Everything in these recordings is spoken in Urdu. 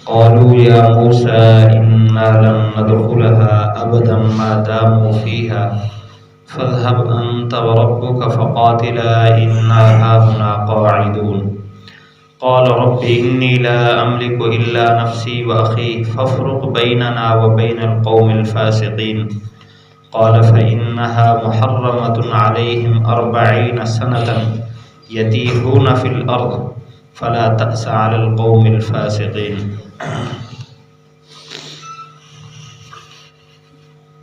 قالوا يا موسى إنا لن ندخلها أبدا ما داموا فيها فاذهب أنت وربك فقاتلا إنا هاهنا قاعدون قال رب إني لا أملك إلا نفسي وأخي فافرق بيننا وبين القوم الفاسقين قال فإنها محرمة عليهم 40 سنة يتيهون في الأرض فلا تأس على القوم الفاسقين۔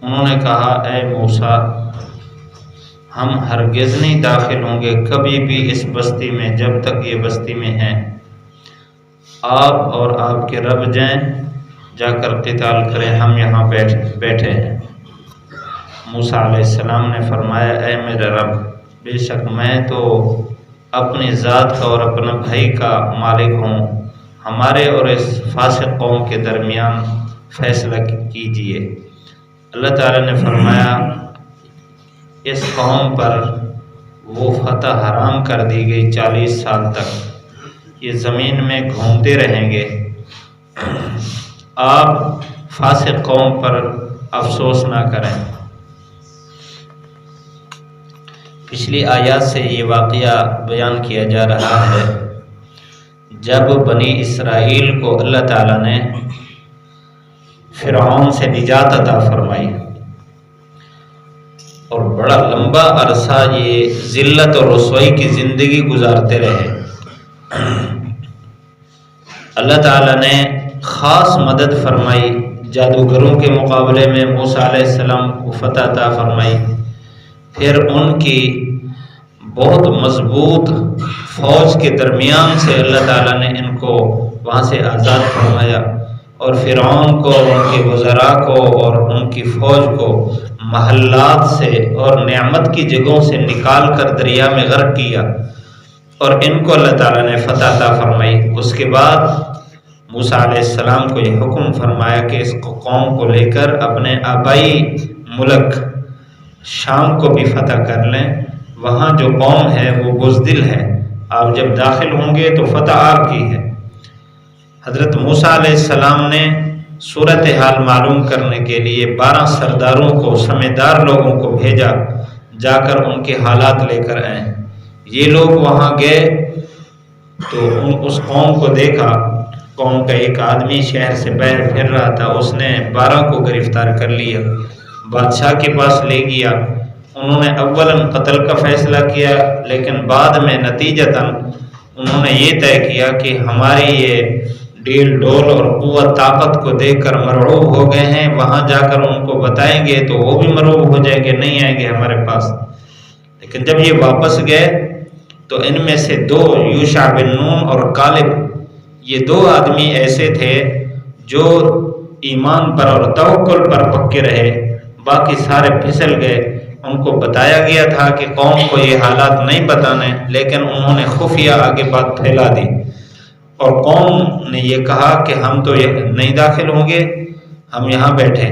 انہوں نے کہا اے موسیٰ ہم ہرگز نہیں داخل ہوں گے کبھی بھی اس بستی میں جب تک یہ بستی میں ہیں، آپ اور آپ کے رب جائیں جا کر قتال کریں، ہم یہاں بیٹھے ہیں۔ موسیٰ علیہ السلام نے فرمایا اے میرے رب بے شک میں تو اپنی ذات کا اور اپنے بھائی کا مالک ہوں، ہمارے اور اس فاسق قوم کے درمیان فیصلہ کیجیے۔ اللہ تعالیٰ نے فرمایا اس قوم پر وہ فتح حرام کر دی گئی، 40 سال تک یہ زمین میں گھومتے رہیں گے، آپ فاسق قوم پر افسوس نہ کریں۔ پچھلی آیات سے یہ واقعہ بیان کیا جا رہا ہے جب بنی اسرائیل کو اللہ تعالیٰ نے فرعون سے نجات عطا فرمائی اور بڑا لمبا عرصہ یہ ذلت اور رسوائی کی زندگی گزارتے رہے۔ اللہ تعالیٰ نے خاص مدد فرمائی، جادوگروں کے مقابلے میں موسیٰ علیہ السلام کو فتح عطا فرمائی، پھر ان کی بہت مضبوط فوج کے درمیان سے اللہ تعالیٰ نے ان کو وہاں سے آزاد فرمایا، اور فرعون کو اور ان کے وزراء کو اور ان کی فوج کو محلات سے اور نعمت کی جگہوں سے نکال کر دریا میں غرق کیا، اور ان کو اللہ تعالیٰ نے فتح عطا فرمائی۔ اس کے بعد موسیٰ علیہ السلام کو یہ حکم فرمایا کہ اس قوم کو لے کر اپنے آبائی ملک شام کو بھی فتح کر لیں، وہاں جو قوم ہے وہ بزدل ہے، آپ جب داخل ہوں گے تو فتح آپ کی ہے۔ حضرت موسیٰ علیہ السلام نے صورتحال معلوم کرنے کے لیے 12 سرداروں کو، سمجھدار لوگوں کو بھیجا، جا کر ان کے حالات لے کر آئیں۔ یہ لوگ وہاں گئے تو اس قوم کو دیکھا، قوم کا ایک آدمی شہر سے باہر پھر رہا تھا، اس نے 12 کو گرفتار کر لیا، بادشاہ کے پاس لے گیا۔ انہوں نے اولاً قتل کا فیصلہ کیا، لیکن بعد میں نتیجتاً انہوں نے یہ طے کیا کہ ہماری یہ ڈیل ڈول اور قوت طاقت کو دیکھ کر مرعوب ہو گئے ہیں، وہاں جا کر ان کو بتائیں گے تو وہ بھی مرعوب ہو جائیں گے، نہیں آئیں گے ہمارے پاس۔ لیکن جب یہ واپس گئے تو ان میں سے 2 یوشع بن نون اور کالب، یہ 2 آدمی ایسے تھے جو ایمان پر اور توکل پر پکے رہے، باقی سارے پھسل گئے۔ ان کو بتایا گیا تھا کہ قوم کو یہ حالات نہیں بتانے، لیکن انہوں نے خفیہ آگے بات پھیلا دی، اور قوم نے یہ کہا کہ ہم تو نہیں داخل ہوں گے، ہم یہاں بیٹھے۔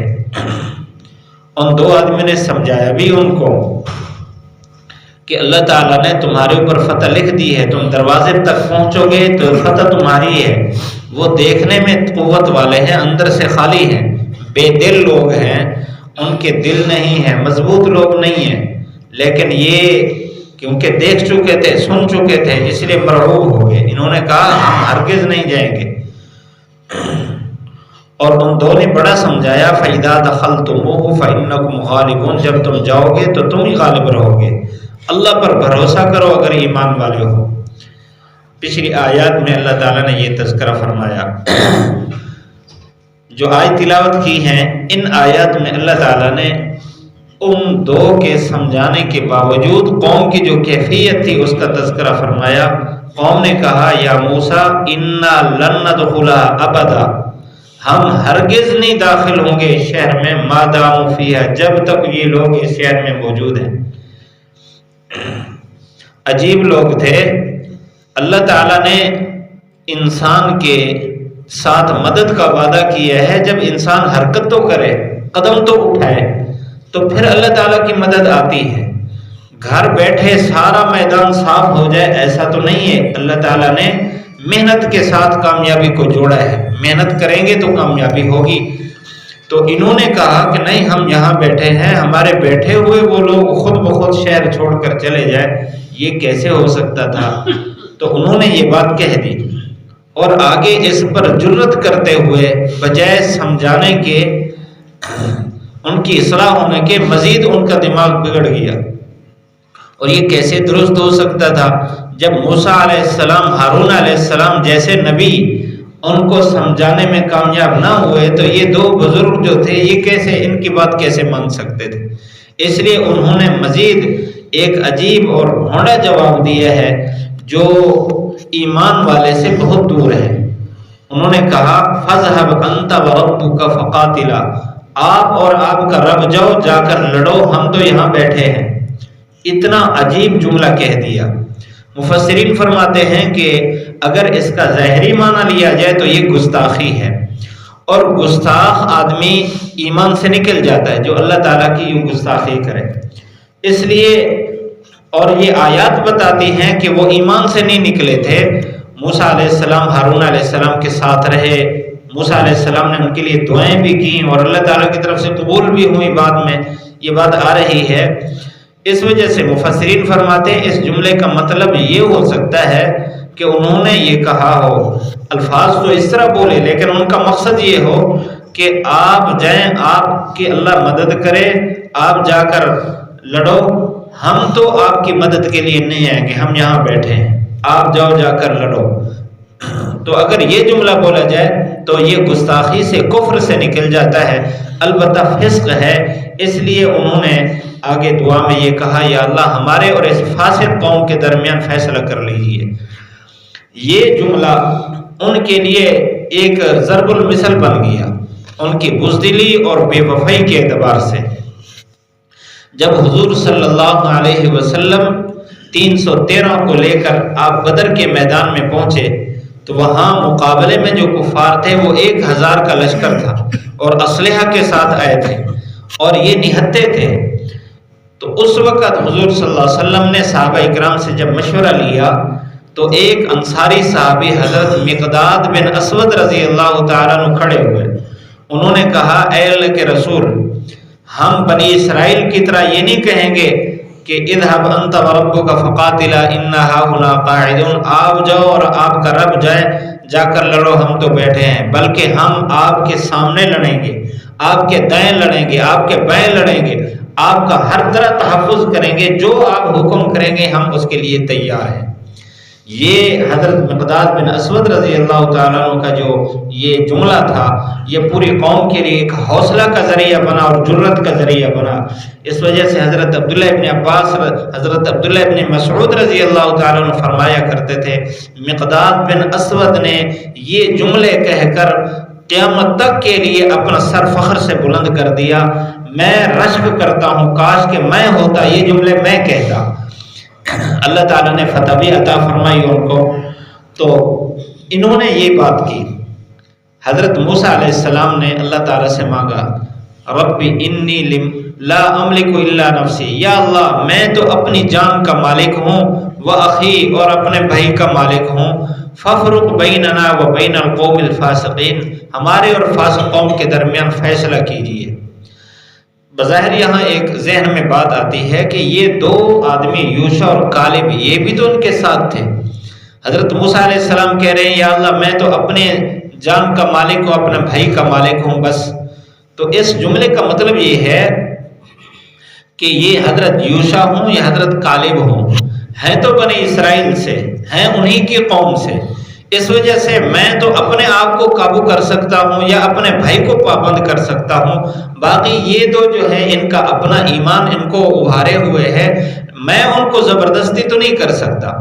ان 2 آدمی نے سمجھایا بھی ان کو کہ اللہ تعالیٰ نے تمہارے اوپر فتح لکھ دی ہے، تم دروازے تک پہنچو گے تو فتح تمہاری ہے۔ وہ دیکھنے میں قوت والے ہیں، اندر سے خالی ہیں، بے دل لوگ ہیں، ان کے دل نہیں ہیں، مضبوط لوگ نہیں ہیں، لیکن یہ کیونکہ دیکھ چکے تھے، سن چکے تھے، اس لیے مرعوب ہو گئے۔ انہوں نے کہا ہم ہرگز نہیں جائیں گے، اور ان 2 نے بڑا سمجھایا فَإِذَا دَخَلْتُمُوهُ فَإِنَّكُمْ غَالِبُونَ، جب تم جاؤ گے تو تم ہی غالب رہو گے، اللہ پر بھروسہ کرو اگر ایمان والے ہو۔ پچھلی آیات میں اللہ تعالیٰ نے یہ تذکرہ فرمایا، جو آیت تلاوت کی ہیں، ان آیات میں اللہ تعالیٰ نے ان 2 کے سمجھانے کے باوجود قوم کی جو کیفیت تھی اس کا تذکرہ فرمایا۔ قوم نے کہا یا موسیٰ انا لن ندخلها ابدا، ہم ہرگز نہیں داخل ہوں گے شہر میں، ما داموا فیہا، جب تک یہ لوگ اس شہر میں موجود ہیں۔ عجیب لوگ تھے۔ اللہ تعالیٰ نے انسان کے ساتھ مدد کا وعدہ کیا ہے، جب انسان حرکت تو کرے، قدم تو اٹھائے، تو پھر اللہ تعالیٰ کی مدد آتی ہے۔ گھر بیٹھے سارا میدان صاف ہو جائے ایسا تو نہیں ہے، اللہ تعالیٰ نے محنت کے ساتھ کامیابی کو جوڑا ہے، محنت کریں گے تو کامیابی ہوگی۔ تو انہوں نے کہا کہ نہیں، ہم یہاں بیٹھے ہیں، ہمارے بیٹھے ہوئے وہ لوگ خود بخود شہر چھوڑ کر چلے جائیں، یہ کیسے ہو سکتا تھا؟ تو انہوں نے یہ بات کہہ دی، اور آگے اس پر جرأت کرتے ہوئے بجائے سمجھانے کے، ان کی اصلاح ہونے کے، مزید ان کا دماغ بگڑ گیا۔ اور یہ کیسے درست ہو سکتا تھا جب موسیٰ علیہ السلام، ہارون علیہ السلام جیسے نبی ان کو سمجھانے میں کامیاب نہ ہوئے، تو یہ دو بزرگ جو تھے یہ کیسے ان کی بات کیسے مان سکتے تھے؟ اس لیے انہوں نے مزید ایک عجیب اور بھونڈا جواب دیا ہے جو ایمان والے سے بہت دور ہے۔ انہوں نے کہا فَاذْهَبْ أَنْتَ وَرَبُّكَ فَقَاتِلَا، آپ اور آپ کا رب جاؤ، جا کر لڑو، ہم تو یہاں بیٹھے ہیں۔ اتنا عجیب جملہ کہہ دیا۔ مفسرین فرماتے ہیں کہ اگر اس کا ظاہری معنی لیا جائے تو یہ گستاخی ہے، اور گستاخ آدمی ایمان سے نکل جاتا ہے جو اللہ تعالیٰ کی یوں گستاخی کرے۔ اس لیے، اور یہ آیات بتاتی ہیں کہ وہ ایمان سے نہیں نکلے تھے۔ موسیٰ علیہ السلام ہارون علیہ السلام کے ساتھ رہے، موسیٰ علیہ السلام نے ان کے لیے دعائیں بھی کیں اور اللہ تعالیٰ کی طرف سے قبول بھی ہوئی، بعد میں یہ بات آ رہی ہے۔ اس وجہ سے مفسرین فرماتے ہیں اس جملے کا مطلب یہ ہو سکتا ہے کہ انہوں نے یہ کہا ہو، الفاظ تو اس طرح بولے لیکن ان کا مقصد یہ ہو کہ آپ جائیں، آپ کی اللہ مدد کرے، آپ جا کر لڑو، ہم تو آپ کی مدد کے لیے نہیں آئیں گے، ہم یہاں بیٹھے ہیں، آپ جاؤ جا کر لڑو۔ تو اگر یہ جملہ بولا جائے تو یہ گستاخی سے، کفر سے نکل جاتا ہے، البتہ فسق ہے۔ اس لیے انہوں نے آگے دعا میں یہ کہا، یا اللہ ہمارے اور اس فاسق قوم کے درمیان فیصلہ کر لیجئے۔ یہ جملہ ان کے لیے ایک ضرب المثل بن گیا، ان کی بزدلی اور بے وفائی کے اعتبار سے۔ جب حضور صلی اللہ علیہ وسلم 313 کو لے کر آپ بدر کے میدان میں پہنچے تو وہاں مقابلے میں جو کفار تھے وہ 1000 کا لشکر تھا اور اسلحہ کے ساتھ آئے تھے اور یہ نہتے تھے۔ تو اس وقت حضور صلی اللہ علیہ وسلم نے صحابہ اکرام سے جب مشورہ لیا تو ایک انصاری صحابی حضرت مقداد بن اسود رضی اللہ تعالیٰ عنہ کھڑے ہوئے۔ انہوں نے کہا، اے اللہ کے رسول، ہم بنی اسرائیل کی طرح یہ نہیں کہیں گے کہ اذهب انت وربک فقاتلا انا هاهنا قاعدون، آپ جاؤ اور آپ کا رب جائے، جا کر لڑو، ہم تو بیٹھے ہیں، بلکہ ہم آپ کے سامنے لڑیں گے، آپ کے دائیں لڑیں گے، آپ کے بائیں لڑیں گے، آپ کا ہر طرح تحفظ کریں گے، جو آپ حکم کریں گے ہم اس کے لیے تیار ہیں۔ یہ حضرت مقداد بن اسود رضی اللہ تعالیٰ عنہ کا جو یہ جملہ تھا، یہ پوری قوم کے لیے ایک حوصلہ کا ذریعہ بنا اور جرت کا ذریعہ بنا۔ اس وجہ سے حضرت عبداللہ ابن عباس، حضرت عبداللہ ابن مسعود رضی اللہ تعالیٰ عنہ فرمایا کرتے تھے، مقداد بن اسود نے یہ جملے کہہ کر قیامت تک کے لیے اپنا سر فخر سے بلند کر دیا۔ میں رشک کرتا ہوں کاش کہ میں ہوتا، یہ جملے میں کہتا۔ اللہ تعالیٰ نے فتح بھی عطا فرمائی ان کو۔ تو انہوں نے یہ بات کی۔ حضرت موسیٰ علیہ السلام نے اللہ تعالیٰ سے مانگا، ربی انی لا املک الا نفسی، یا اللہ میں تو اپنی جان کا مالک ہوں، واخی اور اپنے بھائی کا مالک ہوں، فافرق بیننا و بین القوم الفاسقین، ہمارے اور فاسق قوم کے درمیان فیصلہ کیجیے۔ بظاہر یہاں ایک ذہن میں بات آتی ہے کہ یہ دو آدمی یوشع اور کالب، یہ بھی تو ان کے ساتھ تھے۔ حضرت موسیٰ علیہ السلام کہہ رہے ہیں، یا اللہ میں تو اپنے جان کا مالک ہوں، اپنے بھائی کا مالک ہوں بس۔ تو اس جملے کا مطلب یہ ہے کہ یہ حضرت یوشع ہوں یا حضرت کالب ہوں، ہیں تو بنی اسرائیل سے، ہیں انہی کی قوم سے، اس وجہ سے میں تو اپنے آپ کو قابو کر سکتا ہوں یا اپنے بھائی کو پابند کر سکتا ہوں، باقی یہ دو جو ہے ان کا اپنا ایمان ان کو ابھارے ہوئے ہے، میں ان کو زبردستی تو نہیں کر سکتا،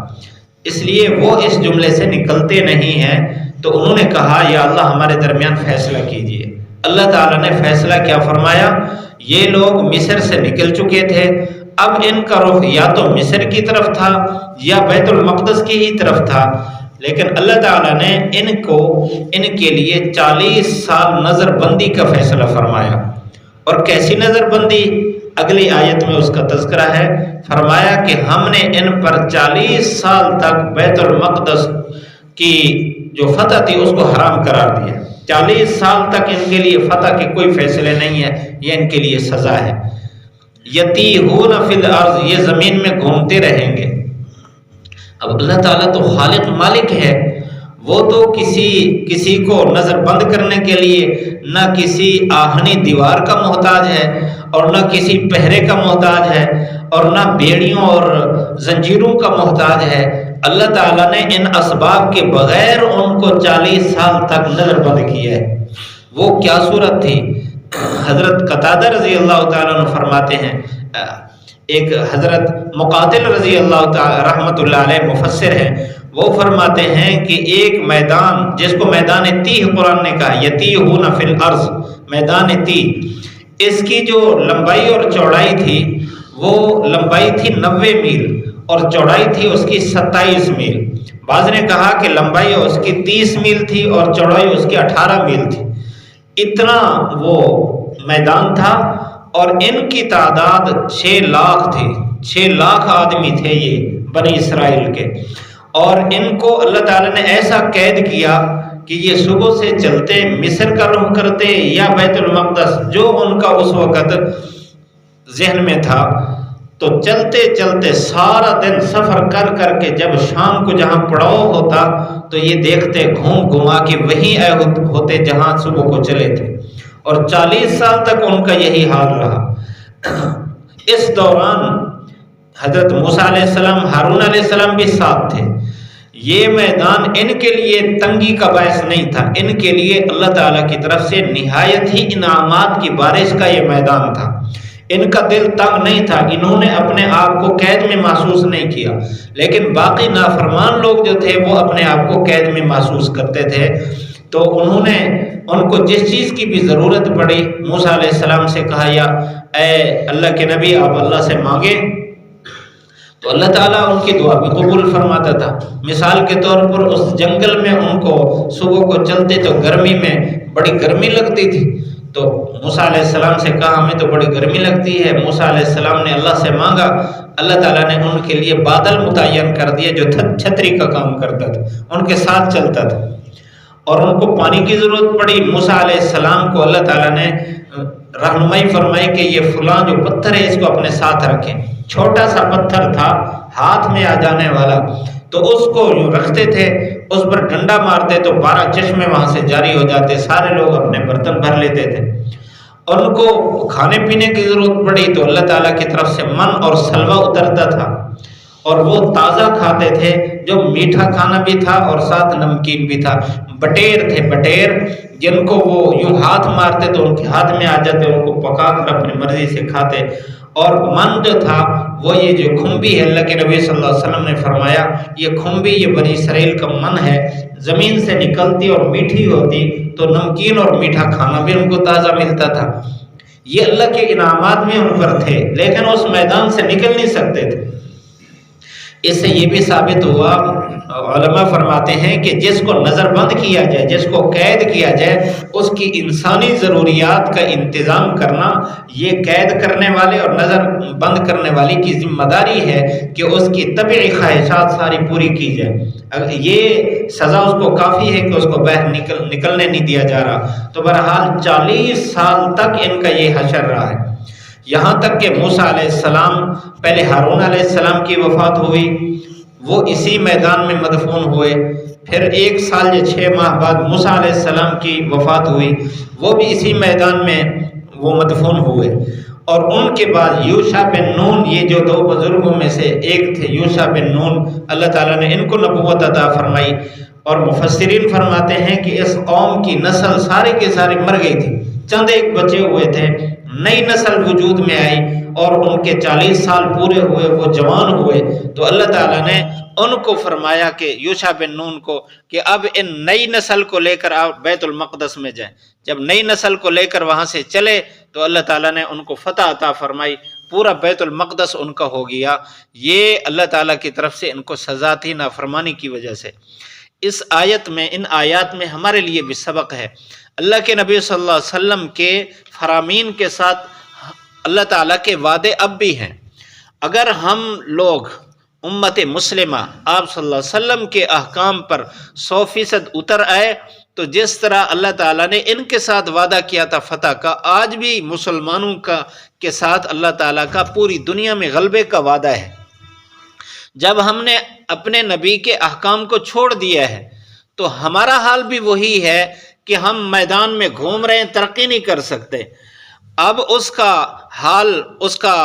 اس لیے وہ اس جملے سے نکلتے نہیں ہیں۔ تو انہوں نے کہا، یا اللہ ہمارے درمیان فیصلہ کیجئے۔ اللہ تعالیٰ نے فیصلہ کیا فرمایا؟ یہ لوگ مصر سے نکل چکے تھے، اب ان کا رخ یا تو مصر کی طرف تھا یا بیت المقدس کی ہی طرف تھا، لیکن اللہ تعالیٰ نے ان کے لیے 40 سال نظر بندی کا فیصلہ فرمایا۔ اور کیسی نظر بندی؟ اگلی آیت میں اس کا تذکرہ ہے۔ فرمایا کہ ہم نے ان پر 40 سال تک بیت المقدس کی جو فتح تھی اس کو حرام قرار دیا۔ 40 سال تک ان کے لیے فتح کے کوئی فیصلے نہیں ہے، یہ ان کے لیے سزا ہے۔ یتیہون فی الارض، یہ زمین میں گھومتے رہیں گے۔ اب اللہ تعالیٰ تو خالق مالک ہے، وہ تو کسی کو نظر بند کرنے کے لیے نہ کسی آہنی دیوار کا محتاج ہے اور نہ کسی پہرے کا محتاج ہے اور نہ بیڑیوں اور زنجیروں کا محتاج ہے۔ اللہ تعالیٰ نے ان اسباب کے بغیر ان کو 40 سال تک نظر بند کیا ہے۔ وہ کیا صورت تھی؟ حضرت قتادہ رضی اللہ تعالیٰ عنہ فرماتے ہیں، ایک حضرت مقاتل رضی اللہ تعالیٰ رحمۃ اللہ علیہ مفسر ہیں، وہ فرماتے ہیں کہ ایک میدان جس کو میدان تیہ قرآن نے کہا، یتیہون فی الارض، میدان تیہ، اس کی جو لمبائی اور چوڑائی تھی وہ لمبائی تھی 90 میل اور چوڑائی تھی اس کی 27 میل۔ بعض نے کہا کہ لمبائی اس کی 30 میل تھی اور چوڑائی اس کی 18 میل تھی۔ اتنا وہ میدان تھا اور ان کی تعداد 6 لاکھ تھی، 6 لاکھ آدمی تھے یہ بنی اسرائیل کے، اور ان کو اللہ تعالیٰ نے ایسا قید کیا کہ یہ صبح سے چلتے مصر کا رخ کرتے یا بیت المقدس، جو ان کا اس وقت ذہن میں تھا، تو چلتے چلتے سارا دن سفر کر کر کے جب شام کو جہاں پڑاؤ ہوتا تو یہ دیکھتے گھوم گھما کے وہیں آئے ہوتے جہاں صبح کو چلے تھے، اور 40 سال تک ان کا یہی حال رہا۔ اس دوران حضرت موسیٰ علیہ السلام، ہارون علیہ السلام بھی ساتھ تھے۔ یہ میدان ان کے لیے تنگی کا باعث نہیں تھا، ان کے لیے اللہ تعالیٰ کی طرف سے نہایت ہی انعامات کی بارش کا یہ میدان تھا۔ ان کا دل تنگ نہیں تھا، انہوں نے اپنے آپ کو قید میں محسوس نہیں کیا، لیکن باقی نافرمان لوگ جو تھے وہ اپنے آپ کو قید میں محسوس کرتے تھے۔ تو انہوں نے ان کو جس چیز کی بھی ضرورت پڑی موسیٰ علیہ السلام سے کہا، یا اے اللہ کے نبی آپ اللہ سے مانگیں، تو اللہ تعالیٰ ان کی دعا بھی قبول فرماتا تھا۔ مثال کے طور پر اس جنگل میں ان کو صبح کو چلتے تو گرمی میں بڑی گرمی لگتی تھی، تو موسیٰ علیہ السلام سے کہا ہمیں تو بڑی گرمی لگتی ہے۔ موسیٰ علیہ السلام نے اللہ سے مانگا، اللہ تعالیٰ نے ان کے لیے بادل متعین کر دیا جو چھتری کا کام کرتا تھا، ان کے ساتھ چلتا تھا۔ اور ان کو پانی کی ضرورت پڑی، موسیٰ علیہ السلام کو اللہ تعالیٰ نے رہنمائی فرمائی کہ یہ فلاں جو پتھر ہے اس کو اپنے ساتھ رکھیں۔ چھوٹا سا پتھر تھا ہاتھ میں آ جانے والا، تو اس کو یوں رکھتے تھے، اس پر ڈنڈا مارتے تو 12 چشمے وہاں سے جاری ہو جاتے، سارے لوگ اپنے برتن بھر لیتے تھے۔ ان کو کھانے پینے کی ضرورت پڑی تو اللہ تعالیٰ کی طرف سے من اور سلوہ اترتا تھا، اور وہ تازہ کھاتے تھے، جو میٹھا کھانا بھی تھا اور ساتھ نمکین بھی تھا۔ بٹیر تھے، بٹیر جن کو وہ یوں ہاتھ مارتے تو ان کے ہاتھ میں آ جاتے، ان کو پکا کر اپنی مرضی سے کھاتے۔ اور من جو تھا وہ یہ جو کھمبی ہے، اللہ کے نبی صلی اللہ علیہ وسلم نے فرمایا یہ کھمبی یہ بنی اسرائیل کا من ہے، زمین سے نکلتی اور میٹھی ہوتی تو نمکین اور میٹھا کھانا بھی ان کو تازہ ملتا تھا۔ یہ اللہ کے انعامات میں ان پر تھے، لیکن اس میدان سے نکل نہیں سکتے تھے۔ اس سے یہ بھی ثابت ہوا، علماء فرماتے ہیں کہ جس کو نظر بند کیا جائے، جس کو قید کیا جائے، اس کی انسانی ضروریات کا انتظام کرنا یہ قید کرنے والے اور نظر بند کرنے والی کی ذمہ داری ہے کہ اس کی طبعی خواہشات ساری پوری کی جائے۔ یہ سزا اس کو کافی ہے کہ اس کو باہر نکلنے نہیں دیا جا رہا۔ تو بہرحال 40 سال تک ان کا یہ حشر رہا ہے، یہاں تک کہ موسیٰ علیہ السلام، پہلے ہارون علیہ السلام کی وفات ہوئی، وہ اسی میدان میں مدفون ہوئے۔ پھر 1 سال یا 6 ماہ بعد موسیٰ علیہ السلام کی وفات ہوئی، وہ بھی اسی میدان میں وہ مدفون ہوئے۔ اور ان کے بعد یوشع بن نون، یہ جو 2 بزرگوں میں سے ایک تھے یوشع بن نون، اللہ تعالیٰ نے ان کو نبوت عطا فرمائی۔ اور مفسرین فرماتے ہیں کہ اس قوم کی نسل سارے کے سارے مر گئی تھی، چند ایک بچے ہوئے تھے، نئی نسل وجود میں آئی اور ان کے 40 سال پورے ہوئے، وہ جوان ہوئے، تو اللہ تعالیٰ نے ان کو فرمایا کہ یوشع بن نون کو کہ اب ان نئی نسل کو لے کر آپ بیت المقدس میں جائیں۔ جب نئی نسل کو لے کر وہاں سے چلے تو اللہ تعالیٰ نے ان کو فتح عطا فرمائی، پورا بیت المقدس ان کا ہو گیا۔ یہ اللہ تعالیٰ کی طرف سے ان کو سزا تھی نافرمانی کی وجہ سے۔ اس آیت میں، ان آیات میں ہمارے لیے بھی سبق ہے۔ اللہ کے نبی صلی اللہ علیہ وسلم کے فرامین کے ساتھ اللہ تعالیٰ کے وعدے اب بھی ہیں۔ اگر ہم لوگ امت مسلمہ آپ صلی اللہ علیہ وسلم کے احکام پر 100% اتر آئے تو جس طرح اللہ تعالیٰ نے ان کے ساتھ وعدہ کیا تھا فتح کا، آج بھی مسلمانوں کے ساتھ اللہ تعالیٰ کا پوری دنیا میں غلبے کا وعدہ ہے۔ جب ہم نے اپنے نبی کے احکام کو چھوڑ دیا ہے تو ہمارا حال بھی وہی ہے کہ ہم میدان میں گھوم رہے ہیں، ترقی نہیں کر سکتے۔ اب اس کا حال، اس کا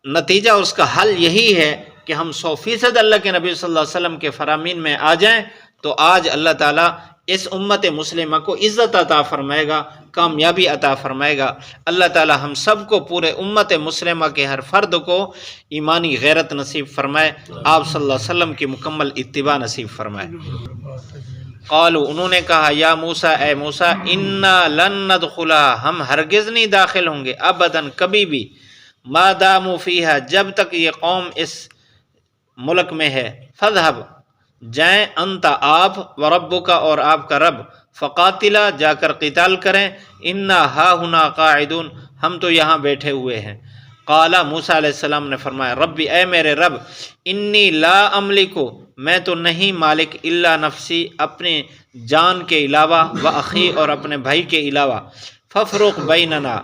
نتیجہ، اس کا حل یہی ہے کہ ہم 100% اللہ کے نبی صلی اللہ علیہ وسلم کے فرامین میں آ جائیں، تو آج اللہ تعالیٰ اس امت مسلمہ کو عزت عطا فرمائے گا، کامیابی عطا فرمائے گا۔ اللہ تعالیٰ ہم سب کو، پورے امت مسلمہ کے ہر فرد کو ایمانی غیرت نصیب فرمائے، آپ صلی اللہ علیہ وسلم کی مکمل اتباع نصیب فرمائے۔ قالوا، انہوں نے کہا، یا موسیٰ، اے موسیٰ، انا لن ندخلها، ہم ہرگز نہیں داخل ہوں گے، ابداً، کبھی بھی، ما داموا فیہا، جب تک یہ قوم اس ملک میں ہے، فاذهب، جائیں، انت، آپ، وربک، اور آپ کا رب، فقاتلا، جا کر قتال کریں، انا ہاہنا قاعدون، ہم تو یہاں بیٹھے ہوئے ہیں۔ قال، موسیٰ علیہ السلام نے فرمایا، ربی، اے میرے رب، انی لا املکو، میں تو نہیں مالک، الا نفسی، اپنے جان کے علاوہ، و اخی، اور اپنے بھائی کے علاوہ، ففرق بیننا،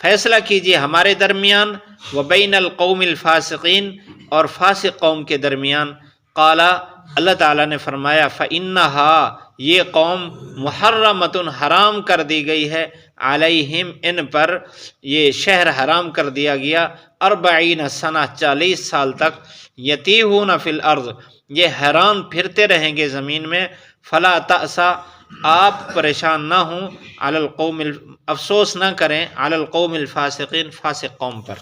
فیصلہ کیجیے ہمارے درمیان، و بین القوم الفاسقین، اور فاسق قوم کے درمیان۔ قال، اللہ تعالیٰ نے فرمایا، فإنہا، یہ قوم، محرمۃ، حرام کر دی گئی ہے، علیہم، ان پر، یہ شہر حرام کر دیا گیا، 40 سنہ، 40 سال تک، یتیہون فی الارض، یہ حیران پھرتے رہیں گے زمین میں، فلا تأسا، آپ پریشان نہ ہوں، علی القوم، افسوس نہ کریں، علی القوم الفاسقین، فاسق قوم پر۔